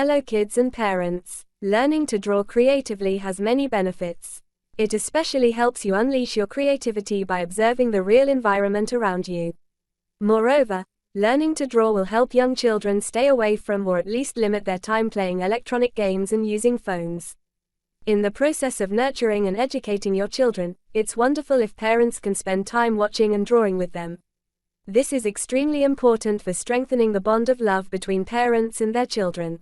Hello kids and parents. Learning to draw creatively has many benefits. It especially helps you unleash your creativity by observing the real environment around you. Moreover, learning to draw will help young children stay away from or at least limit their time playing electronic games and using phones. In the process of nurturing and educating your children, it's wonderful if parents can spend time watching and drawing with them. This is extremely important for strengthening the bond of love between parents and their children.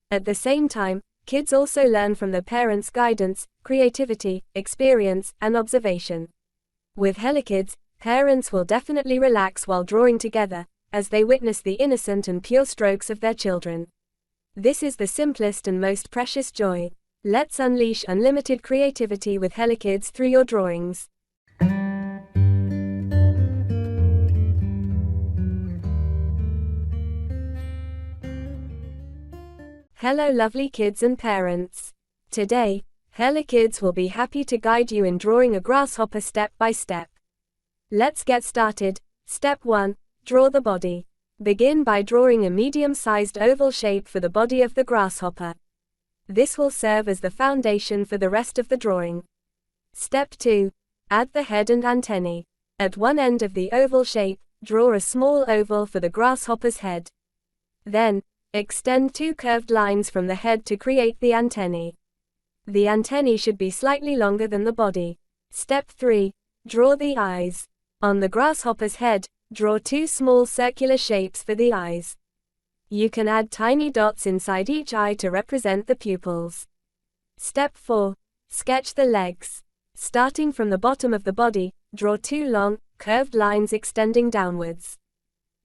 At the same time, kids also learn from their parents' guidance, creativity, experience, and observation. With Helokidz, parents will definitely relax while drawing together, as they witness the innocent and pure strokes of their children. This is the simplest and most precious joy. Let's unleash unlimited creativity with Helokidz through your drawings. Hello lovely kids and parents. Today, Helokidz will be happy to guide you in drawing a grasshopper step by step. Let's get started. Step 1. Draw the body. Begin by drawing a medium-sized oval shape for the body of the grasshopper. This will serve as the foundation for the rest of the drawing. Step 2. Add the head and antennae. At one end of the oval shape, draw a small oval for the grasshopper's head. Then, extend two curved lines from the head to create the antennae. The antennae should be slightly longer than the body. Step 3. Draw the eyes. On the grasshopper's head, draw two small circular shapes for the eyes. You can add tiny dots inside each eye to represent the pupils. Step 4. Sketch the legs. Starting from the bottom of the body, draw two long, curved lines extending downwards.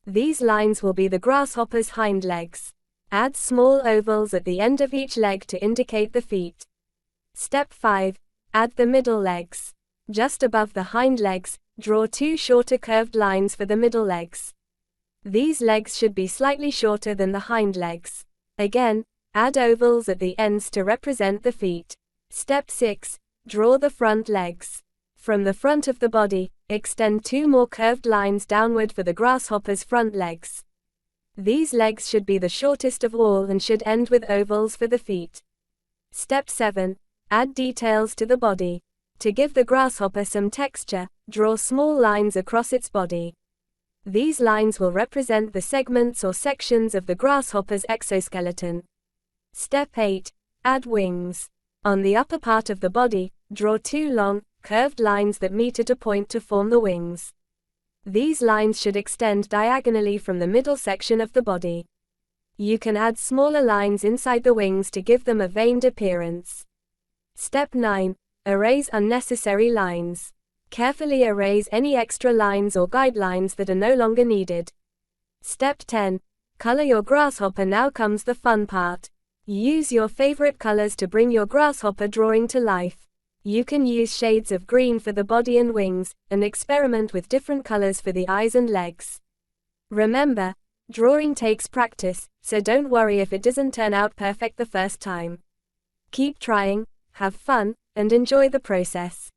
These lines will be the grasshopper's hind legs. Add small ovals at the end of each leg to indicate the feet. Step 5. Add the middle legs. Just above the hind legs, draw two shorter curved lines for the middle legs. These legs should be slightly shorter than the hind legs. Again, add ovals at the ends to represent the feet. Step 6. Draw the front legs. From the front of the body, extend two more curved lines downward for the grasshopper's front legs. These legs should be the shortest of all and should end with ovals for the feet. Step 7. Add details to the body. To give the grasshopper some texture, draw small lines across its body. These lines will represent the segments or sections of the grasshopper's exoskeleton. Step 8. Add wings. On the upper part of the body, draw two long, curved lines that meet at a point to form the wings. These lines should extend diagonally from the middle section of the body. You can add smaller lines inside the wings to give them a veined appearance. Step 9. Erase unnecessary lines. Carefully erase any extra lines or guidelines that are no longer needed. Step 10. Color your grasshopper. Now comes the fun part. Use your favorite colors to bring your grasshopper drawing to life. You can use shades of green for the body and wings, and experiment with different colors for the eyes and legs. Remember, drawing takes practice, so don't worry if it doesn't turn out perfect the first time. Keep trying, have fun, and enjoy the process.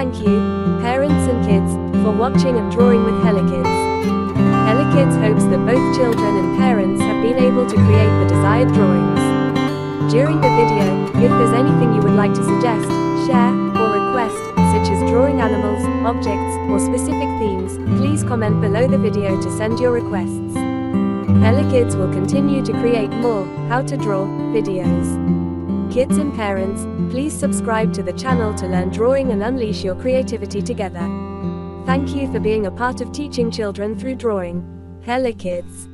Thank you, parents and kids, for watching and drawing with Helokidz. Helokidz hopes that both children and parents have been able to create the desired drawings. During the video, if there's anything you would like to suggest, share, or request, such as drawing animals, objects, or specific themes, please comment below the video to send your requests. Helokidz will continue to create more how to draw videos. Kids and parents, please subscribe to the channel to learn drawing and unleash your creativity together. Thank you for being a part of teaching children through drawing. Helokidz.